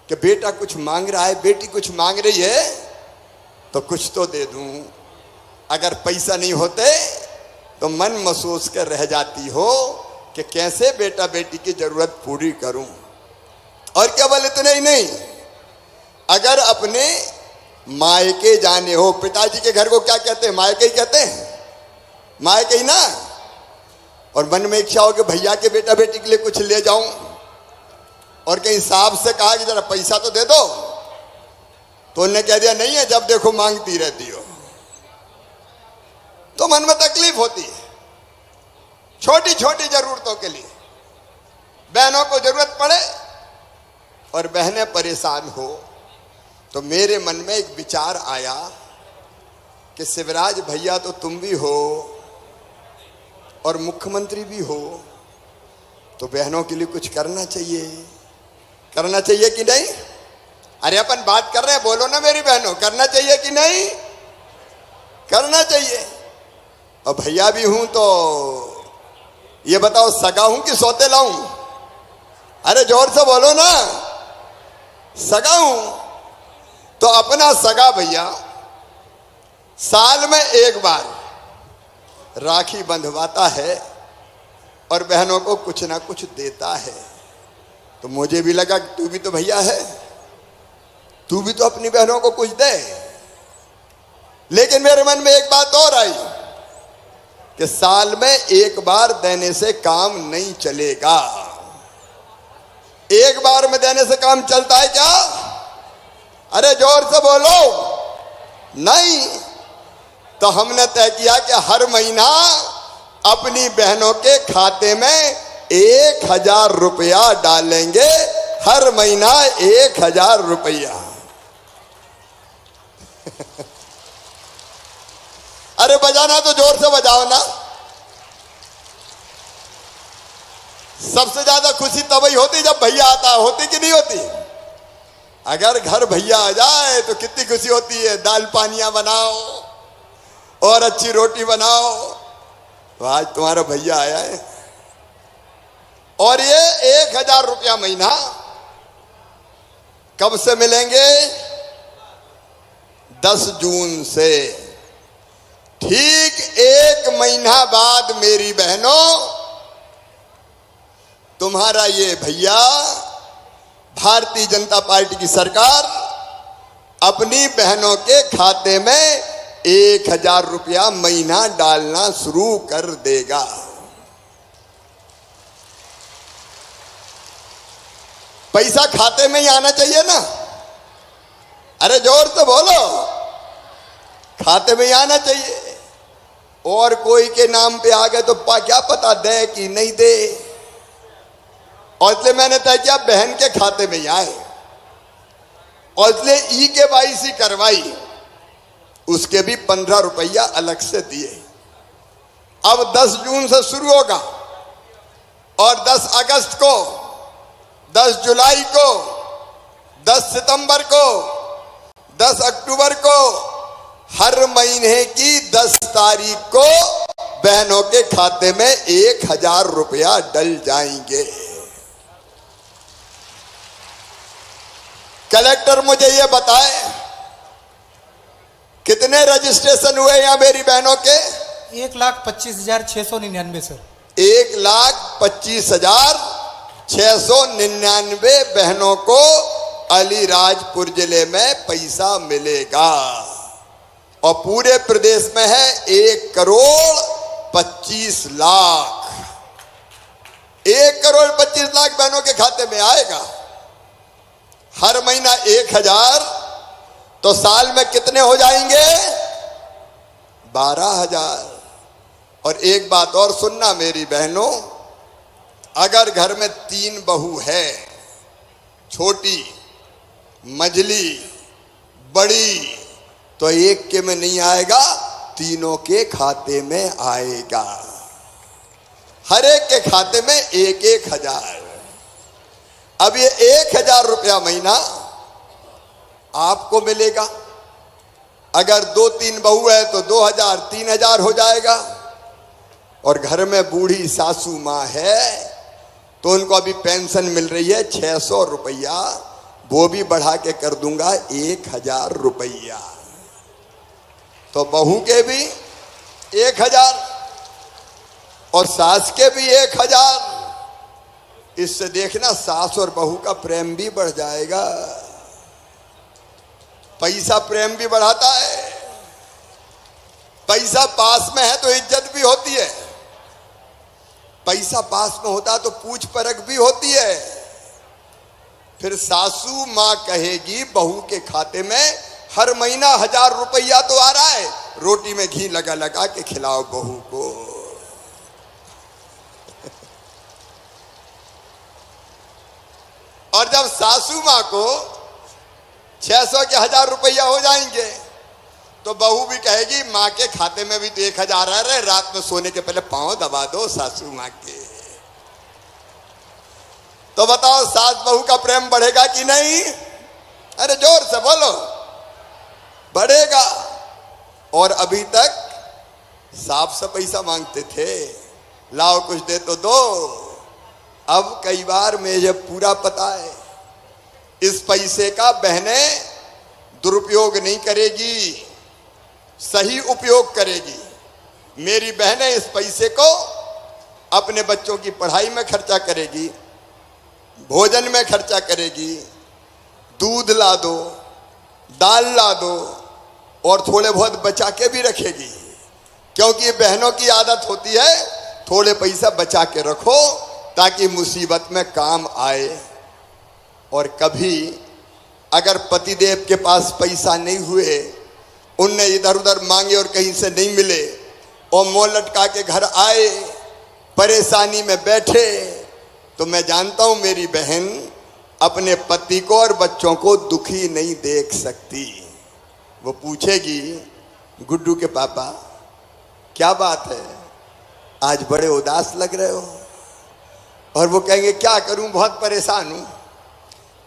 कि बेटा कुछ मांग रहा है, बेटी कुछ मांग रही है, तो कुछ तो दे दूं। अगर पैसा नहीं होते तो मन महसूस कर रह जाती हो कि कैसे बेटा बेटी की जरूरत पूरी करूं। और केवल इतना ही नहीं, अगर अपने मायके जाने हो, पिताजी के घर को क्या कहते हैं? मायके ही कहते हैं, मायके ही ना। और मन में इच्छा हो कि भैया के बेटा बेटी के लिए कुछ ले जाऊं, और कहीं साहब से कहा कि जरा पैसा तो दे दो, तो उन्होंने कह दिया नहीं है, जब देखो मांगती रहती हो। तो मन में तकलीफ होती है। छोटी छोटी जरूरतों के लिए बहनों को जरूरत पड़े और बहनें परेशान हो, तो मेरे मन में एक विचार आया कि शिवराज भैया तो तुम भी हो और मुख्यमंत्री भी हो, तो बहनों के लिए कुछ करना चाहिए। करना चाहिए कि नहीं? अरे अपन बात कर रहे हैं, बोलो ना मेरी बहनों, करना चाहिए कि नहीं? करना चाहिए। और भैया भी हूं तो ये बताओ, सगा हूं कि सौतेला हूं? अरे जोर से बोलो ना। सगा हूं तो अपना सगा भैया साल में एक बार राखी बंधवाता है और बहनों को कुछ ना कुछ देता है। तो मुझे भी लगा कि तू भी तो भैया है, तू भी तो अपनी बहनों को कुछ दे। लेकिन मेरे मन में एक बात और आई कि साल में एक बार देने से काम नहीं चलेगा। एक बार में देने से काम चलता है क्या? अरे जोर से बोलो। नहीं। तो हमने तय किया कि हर महीना अपनी बहनों के खाते में 1000 रुपया डालेंगे। हर महीना 1000 रुपया। अरे बजाना तो जोर से बजाओ ना। सबसे ज्यादा खुशी तभी होती जब भैया आता, होती कि नहीं होती? अगर घर भैया आ जाए तो कितनी खुशी होती है। दाल पानियां बनाओ और अच्छी रोटी बनाओ, तो आज तुम्हारा भैया आया है। और ये 1000 रुपया महीना कब से मिलेंगे? 10 जून से। ठीक 1 महीना बाद मेरी बहनों, तुम्हारा ये भैया, भारतीय जनता पार्टी की सरकार अपनी बहनों के खाते में 1000 रुपया महीना डालना शुरू कर देगा। पैसा खाते में ही आना चाहिए ना। अरे जोर से बोलो। खाते में ही आना चाहिए। और कोई के नाम पे आ गए तो क्या पता दे कि नहीं दे। और इसलिए मैंने तय किया बहन के खाते में ही आए। और इसलिए EKYC करवाई, उसके भी 15 रुपया अलग से दिए। अब 10 जून से शुरू होगा और 10 अगस्त को, 10 जुलाई को, 10 सितंबर को, 10 अक्टूबर को, हर महीने की 10 तारीख को बहनों के खाते में 1000 रुपया डल जाएंगे। कलेक्टर मुझे ये बताए कितने रजिस्ट्रेशन हुए यहां मेरी बहनों के? 1,25,699 सर। 1,25,699 बहनों को अलीराजपुर जिले में पैसा मिलेगा। और पूरे प्रदेश में है 1,25,00,000। 1,25,00,000 बहनों के खाते में आएगा। हर महीना 1000, तो साल में कितने हो जाएंगे? 12,000। और एक बात और सुनना मेरी बहनों, अगर घर में 3 बहू है, छोटी, मझली, बड़ी, तो एक के में नहीं आएगा, तीनों के खाते में आएगा। हर एक के खाते में 1,000। अब ये 1000 रुपया महीना आपको मिलेगा। अगर 2-3 बहू है तो 2000, 3000 हो जाएगा। और घर में बूढ़ी सासू माँ है तो उनको अभी पेंशन मिल रही है 600 रुपया, वो भी बढ़ा के कर दूंगा 1000 रुपया। तो बहू के भी 1000 और सास के भी 1000। इससे देखना सास और बहू का प्रेम भी बढ़ जाएगा। पैसा प्रेम भी बढ़ाता है। पैसा पास में है तो इज्जत भी होती है। पैसा पास में होता तो पूछ परख भी होती है। फिर सासू माँ कहेगी बहू के खाते में हर महीना 1000 रुपया तो आ रहा है, रोटी में घी लगा लगा के खिलाओ बहू को। और जब सासू माँ को 600 के 1000 रुपया हो जाएंगे तो बहू भी कहेगी माँ के खाते में भी तो 1000 आ रहे, रात में सोने के पहले पांव दबा दो सासू माँ के। तो बताओ सास बहू का प्रेम बढ़ेगा कि नहीं? अरे जोर से बोलो। बढ़ेगा। और अभी तक साफ से पैसा मांगते थे, लाओ कुछ दे तो दो। अब कई बार मुझे पूरा पता है इस पैसे का बहनें दुरुपयोग नहीं करेगी, सही उपयोग करेगी। मेरी बहनें इस पैसे को अपने बच्चों की पढ़ाई में खर्चा करेगी, भोजन में खर्चा करेगी, दूध ला दो, दाल ला दो और थोड़े बहुत बचा के भी रखेगी। क्योंकि बहनों की आदत होती है थोड़े पैसा बचा के रखो ताकि मुसीबत में काम आए। और कभी अगर पतिदेव के पास पैसा नहीं हुए, उनने इधर उधर मांगे और कहीं से नहीं मिले और मुंह लटका के घर आए, परेशानी में बैठे, तो मैं जानता हूं मेरी बहन अपने पति को और बच्चों को दुखी नहीं देख सकती। वो पूछेगी, गुड्डू के पापा क्या बात है, आज बड़े उदास लग रहे हो? और वो कहेंगे क्या करूं, बहुत परेशान हूं,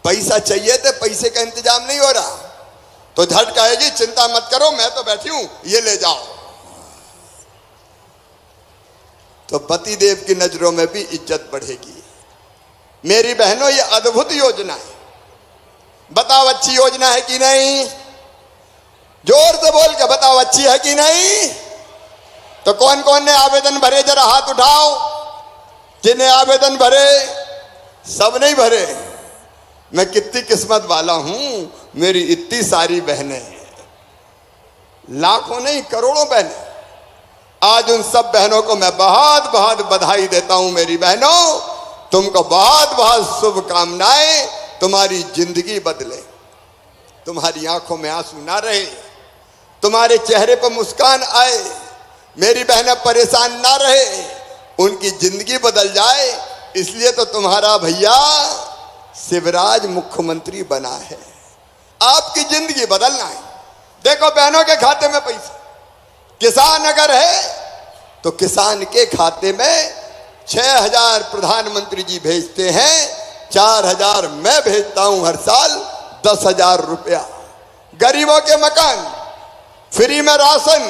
पैसा चाहिए थे, पैसे का इंतजाम नहीं हो रहा। तो झट कहेगी, चिंता मत करो, मैं तो बैठी हूं, ये ले जाओ। तो पति देव की नजरों में भी इज्जत बढ़ेगी। मेरी बहनों, ये अद्भुत योजना है। बताओ अच्छी योजना है कि नहीं? जोर से बोल के बताओ अच्छी है कि नहीं? तो कौन कौन ने आवेदन भरे, जरा हाथ उठाओ। जिन्हें आवेदन भरे, सब नहीं भरे। मैं कितनी किस्मत वाला हूं, मेरी इतनी सारी बहनें हैं, लाखों नहीं करोड़ों बहनें। आज उन सब बहनों को मैं बहुत बहुत बधाई देता हूं। मेरी बहनों, तुमको बहुत बहुत शुभकामनाएं। तुम्हारी जिंदगी बदले, तुम्हारी आंखों में आंसू ना रहे, तुम्हारे चेहरे पर मुस्कान आए, मेरी बहनें परेशान ना रहे, उनकी जिंदगी बदल जाए। इसलिए तो तुम्हारा भैया शिवराज मुख्यमंत्री बना है। आपकी जिंदगी बदलना है। देखो बहनों के खाते में पैसा, किसान अगर है तो किसान के खाते में 6,000 प्रधानमंत्री जी भेजते हैं, 4,000 मैं भेजता हूं हर साल, 10,000 रुपया। गरीबों के मकान, फ्री में राशन,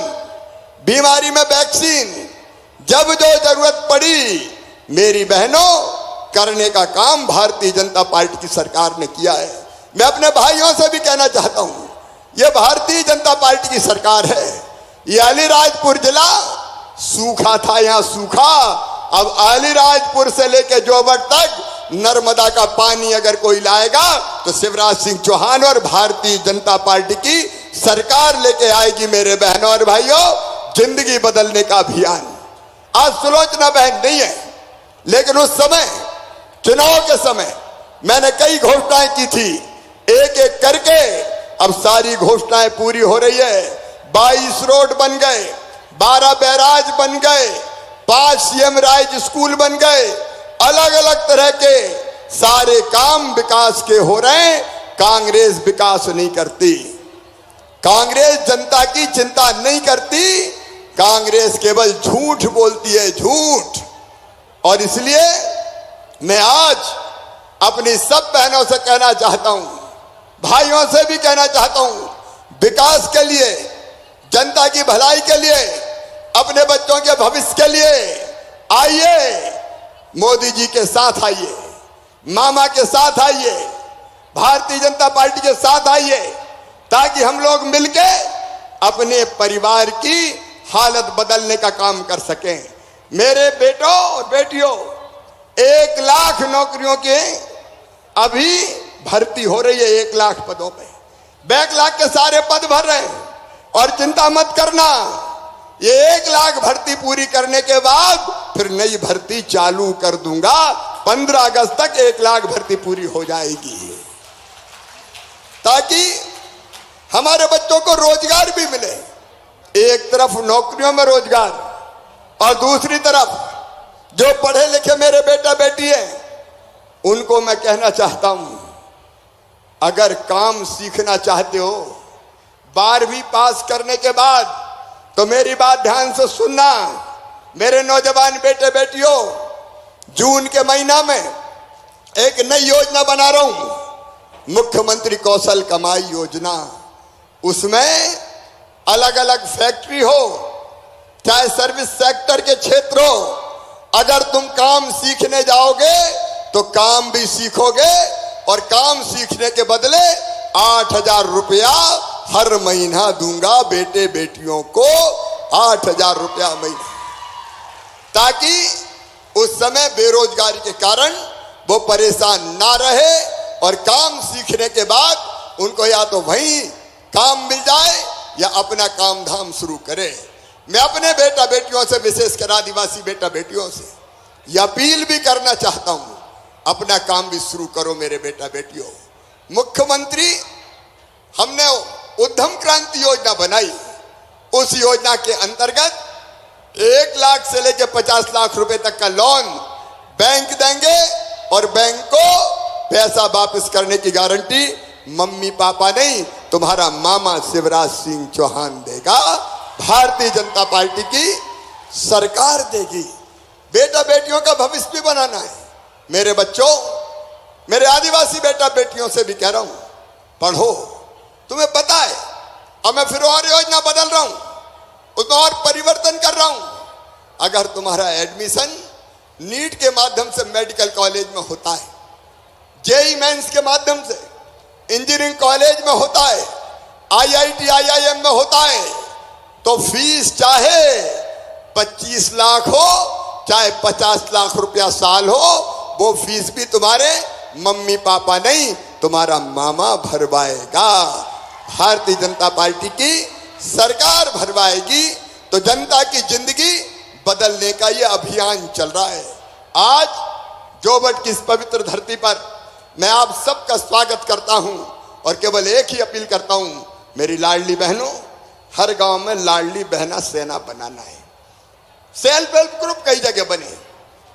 बीमारी में वैक्सीन, जब जो जरूरत पड़ी मेरी बहनों करने का काम भारतीय जनता पार्टी की सरकार ने किया है। मैं अपने भाइयों से भी कहना चाहता हूं, यह भारतीय जनता पार्टी की सरकार है। ये अलीराजपुर जिला सूखा था, यहां सूखा, अब अलीराजपुर से लेकर जोबर तक नर्मदा का पानी अगर कोई लाएगा तो शिवराज सिंह चौहान और भारतीय जनता पार्टी की सरकार लेके आएगी। मेरे बहनों और भाइयों, जिंदगी बदलने का अभियान। आज सुलोचना बहन नहीं है, लेकिन उस समय चुनाव के समय मैंने कई घोषणाएं की थी, एक एक करके अब सारी घोषणाएं पूरी हो रही है। 22 रोड बन गए, 12 बैराज बन गए, 5 सीएम राइज स्कूल बन गए, अलग अलग तरह के सारे काम विकास के हो रहे हैं। कांग्रेस विकास नहीं करती, कांग्रेस जनता की चिंता नहीं करती, कांग्रेस केवल झूठ बोलती है, झूठ। और इसलिए मैं आज अपनी सब बहनों से कहना चाहता हूं, भाइयों से भी कहना चाहता हूं, विकास के लिए, जनता की भलाई के लिए, अपने बच्चों के भविष्य के लिए आइए, मोदी जी के साथ आइए, मामा के साथ आइए, भारतीय जनता पार्टी के साथ आइए, ताकि हम लोग मिलके अपने परिवार की हालत बदलने का काम कर सकें। मेरे बेटों और बेटियों, 1 लाख नौकरियों के अभी भर्ती हो रही है, 1 लाख पदों पे। बैकलॉग के सारे पद भर रहे हैं। और चिंता मत करना, ये 1 लाख भर्ती पूरी करने के बाद फिर नई भर्ती चालू कर दूंगा। 15 अगस्त तक 1 लाख भर्ती पूरी हो जाएगी, ताकि हमारे बच्चों को रोजगार भी मिले। एक तरफ नौकरियों में रोजगार और दूसरी तरफ जो पढ़े लिखे मेरे बेटा बेटी हैं, उनको मैं कहना चाहता हूं, अगर काम सीखना चाहते हो 12वीं पास करने के बाद, तो मेरी बात ध्यान से सुनना। मेरे नौजवान बेटे बेटियों, जून के महीना में एक नई योजना बना रहा हूं, मुख्यमंत्री कौशल कमाई योजना। उसमें अलग अलग फैक्ट्री हो, चाहे सर्विस सेक्टर के क्षेत्र हो, अगर तुम काम सीखने जाओगे तो काम भी सीखोगे, और काम सीखने के बदले 8,000 रुपया हर महीना दूंगा बेटे बेटियों को, 8,000 रुपया महीना, ताकि उस समय बेरोजगारी के कारण वो परेशान ना रहे, और काम सीखने के बाद उनको या तो वहीं काम मिल जाए या अपना काम धाम शुरू करे। मैं अपने बेटा बेटियों से, विशेषकर आदिवासी बेटा बेटियों से यह अपील भी करना चाहता हूं, अपना काम भी शुरू करो मेरे बेटा बेटियों। मुख्यमंत्री हमने उद्यम क्रांति योजना बनाई, उस योजना के अंतर्गत 1 लाख से लेकर 50 लाख रुपए तक का लोन बैंक देंगे और बैंक को पैसा वापस करने की गारंटी मम्मी पापा नहीं, तुम्हारा मामा शिवराज सिंह चौहान देगा, भारतीय जनता पार्टी की सरकार देगी। बेटा बेटियों का भविष्य भी बनाना है। मेरे बच्चों, मेरे आदिवासी बेटा बेटियों से भी कह रहा हूं, पढ़ो। तुम्हें पता है, अब मैं फिर और योजना बदल रहा हूं, उसमें और परिवर्तन कर रहा हूं। अगर तुम्हारा एडमिशन नीट के माध्यम से मेडिकल कॉलेज में होता है, जेई मेंस के माध्यम से इंजीनियरिंग कॉलेज में होता है, IIT IIM में होता है, तो फीस चाहे 25 लाख हो चाहे 50 लाख रुपया साल हो, वो फीस भी तुम्हारे मम्मी पापा नहीं, तुम्हारा मामा भरवाएगा। भारतीय जनता पार्टी की सरकार भरवाएगी। तो जनता की जिंदगी बदलने का ये अभियान चल रहा है। आज जोबट की इस पवित्र धरती पर मैं आप सबका स्वागत करता हूं और केवल एक ही अपील करता हूं, मेरी लाडली बहनों, हर गांव में लाडली बहना सेना बनाना है। सेल्फ हेल्प ग्रुप कई जगह बने।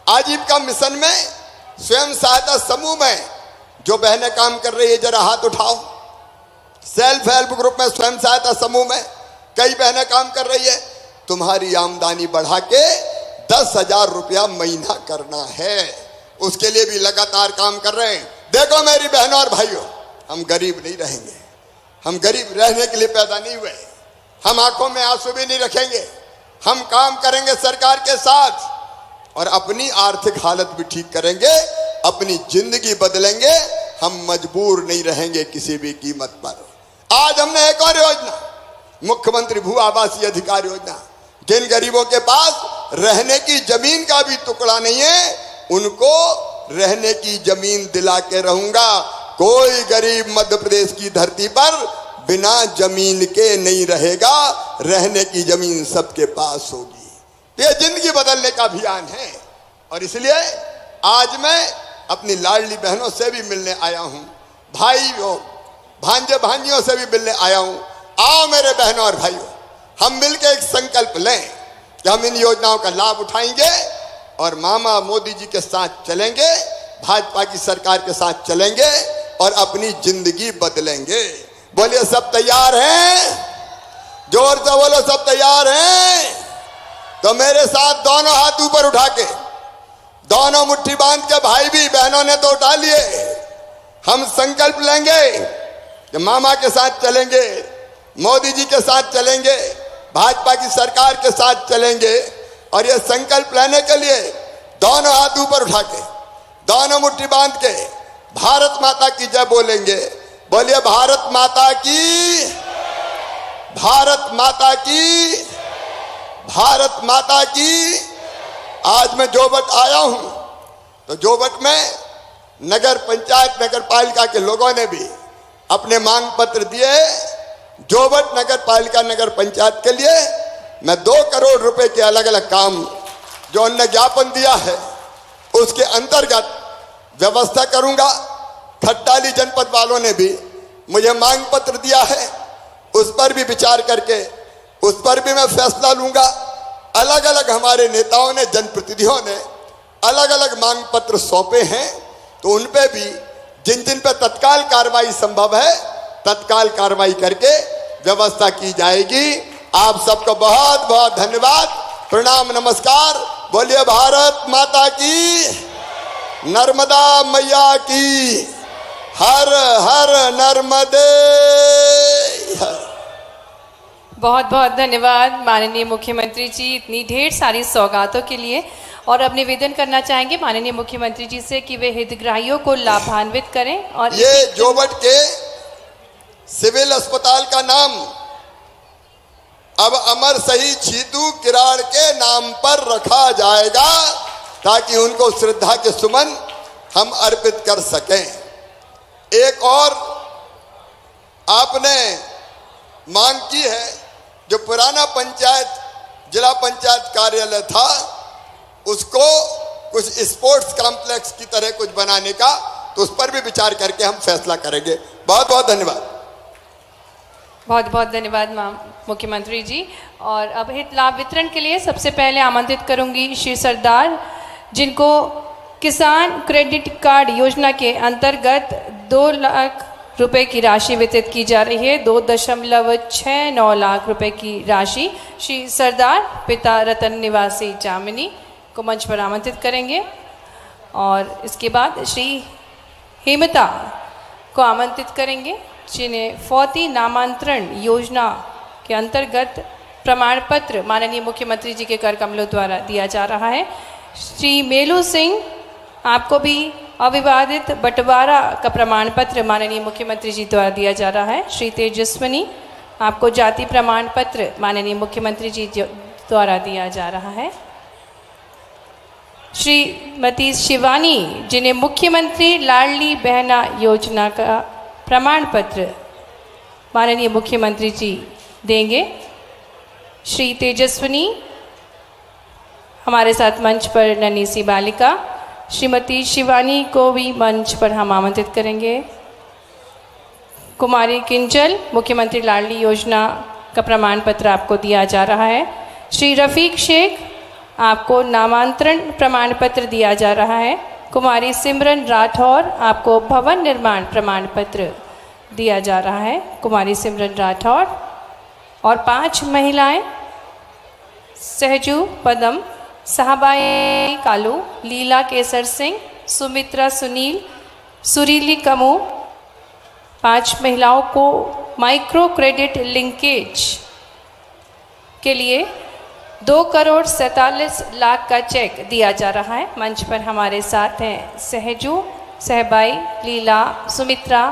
आजीविका मिशन में स्वयं सहायता समूह में जो बहनें काम कर रही है, जरा हाथ उठाओ। सेल्फ हेल्प ग्रुप में, स्वयं सहायता समूह में कई बहनें काम कर रही है। तुम्हारी आमदनी बढ़ा के 10,000 रुपया महीना करना है, उसके लिए भी लगातार काम कर रहे हैं। देखो मेरी बहनों और भाइयों, हम गरीब नहीं रहेंगे, हम गरीब रहने के लिए पैदा नहीं हुए। हम आंखों में आंसू भी नहीं रखेंगे, हम काम करेंगे सरकार के साथ और अपनी आर्थिक हालत भी ठीक करेंगे, अपनी जिंदगी बदलेंगे। हम मजबूर नहीं रहेंगे किसी भी कीमत पर। आज हमने एक और योजना, मुख्यमंत्री भू आवासीय अधिकार योजना, जिन गरीबों के पास रहने की जमीन का भी टुकड़ा नहीं है, उनको रहने की जमीन दिला के रहूंगा। कोई गरीब मध्य प्रदेश की धरती पर बिना जमीन के नहीं रहेगा, रहने की जमीन सबके पास होगी। यह जिंदगी बदलने का अभियान है और इसलिए आज मैं अपनी लाडली बहनों से भी मिलने आया हूं, भाइयों भांजे भांजियों से भी मिलने आया हूं। आओ मेरे बहनों और भाइयों, हम मिलकर एक संकल्प लें कि हम इन योजनाओं का लाभ उठाएंगे और मामा मोदी जी के साथ चलेंगे, भाजपा की सरकार के साथ चलेंगे और अपनी जिंदगी बदलेंगे। बोलिए सब तैयार हैं? जोर से बोलो सब तैयार हैं? तो मेरे साथ दोनों हाथ ऊपर उठा के, दोनों मुट्ठी बांध के, भाई भी बहनों ने तो उठा लिए, हम संकल्प लेंगे कि मामा के साथ चलेंगे, मोदी जी के साथ चलेंगे, भाजपा की सरकार के साथ चलेंगे। और ये संकल्प लेने के लिए दोनों हाथ ऊपर उठा के, दोनों मुट्ठी बांध के भारत माता की जय बोलेंगे। बोलिए भारत माता की, भारत माता की, भारत माता की। आज मैं जोबट आया हूं तो जोबट में नगर पंचायत नगर पालिका के लोगों ने भी अपने मांग पत्र दिए। जोबट नगर पालिका नगर पंचायत के लिए मैं 2 करोड़ रुपए के अलग अलग काम जो उन्होंने ज्ञापन दिया है उसके अंतर्गत व्यवस्था करूंगा। खट्टाली जनपद वालों ने भी मुझे मांग पत्र दिया है, उस पर भी विचार करके उस पर भी मैं फैसला लूंगा। अलग अलग हमारे नेताओं ने, जनप्रतिनिधियों ने अलग अलग मांग पत्र सौंपे हैं, तो उन पे भी जिन जिन पे तत्काल कार्रवाई संभव है तत्काल कार्रवाई करके व्यवस्था की जाएगी। आप सबको बहुत बहुत धन्यवाद, प्रणाम, नमस्कार। बोलिए भारत माता की, नर्मदा मैया की, हर हर नर्मदे हर। बहुत बहुत धन्यवाद माननीय मुख्यमंत्री जी, इतनी ढेर सारी सौगातों के लिए। और अब निवेदन करना चाहेंगे माननीय मुख्यमंत्री जी से कि वे हितग्राहियों को लाभान्वित करें। और ये जोबट के सिविल अस्पताल का नाम अब अमर शहीद छीतू किराड़ के नाम पर रखा जाएगा, ताकि उनको श्रद्धा के सुमन हम अर्पित कर सकें। एक और आपने मांग की है, जो पुराना पंचायत जिला पंचायत कार्यालय था उसको कुछ स्पोर्ट्स कॉम्प्लेक्स की तरह कुछ बनाने का, तो उस पर भी विचार करके हम फैसला करेंगे। बहुत बहुत धन्यवाद। बहुत बहुत धन्यवाद मुख्यमंत्री जी। और अब हित लाभ वितरण के लिए सबसे पहले आमंत्रित करूंगी श्री सरदार, जिनको किसान क्रेडिट कार्ड योजना के अंतर्गत 2 लाख रुपए की राशि वितरित की जा रही है। 2.69 लाख रुपए की राशि श्री सरदार पिता रतन निवासी जामिनी को मंच पर आमंत्रित करेंगे। और इसके बाद श्री हेमता को आमंत्रित करेंगे, जिन्हें फौती नामांतरण योजना के अंतर्गत प्रमाण पत्र माननीय मुख्यमंत्री जी के कर कमलों द्वारा दिया जा रहा है। श्री मेलू सिंह, आपको भी अविवादित बंटवारा का प्रमाण पत्र माननीय मुख्यमंत्री जी द्वारा दिया जा रहा है। श्री तेजस्वनी, आपको जाति प्रमाण पत्र माननीय मुख्यमंत्री जी द्वारा दिया जा रहा है। श्रीमती शिवानी, जिन्हें मुख्यमंत्री लाडली बहना योजना का प्रमाण पत्र माननीय मुख्यमंत्री जी देंगे। श्री तेजस्वनी हमारे साथ मंच पर नन्ही सी बालिका, श्रीमती शिवानी को भी मंच पर हम आमंत्रित करेंगे। कुमारी किंजल, मुख्यमंत्री लाडली योजना का प्रमाण पत्र आपको दिया जा रहा है। श्री रफ़ीक शेख, आपको नामांतरण प्रमाण पत्र दिया जा रहा है। कुमारी सिमरन राठौर, आपको भवन निर्माण प्रमाण पत्र दिया जा रहा है। कुमारी सिमरन राठौर। और 5 महिलाएं, सहजू पदम, साहबाई कालू, लीला केसर सिंह, सुमित्रा सुनील, सुरीली कमू, 5 महिलाओं को माइक्रो क्रेडिट लिंकेज के लिए 2,47,00,000 का चेक दिया जा रहा है। मंच पर हमारे साथ हैं सहजू, सहबाई, लीला, सुमित्रा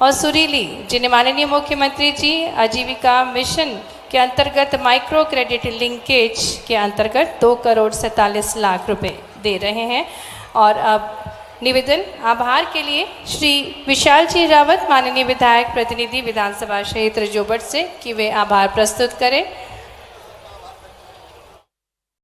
और सुरीली, जिन्हें माननीय मुख्यमंत्री जी आजीविका मिशन के अंतर्गत माइक्रो क्रेडिट लिंकेज के अंतर्गत 2,47,00,000 रुपए दे रहे हैं। और अब निवेदन आभार के लिए श्री विशाल जी रावत, माननीय विधायक प्रतिनिधि विधानसभा क्षेत्र जोबट से, कि वे आभार प्रस्तुत करें।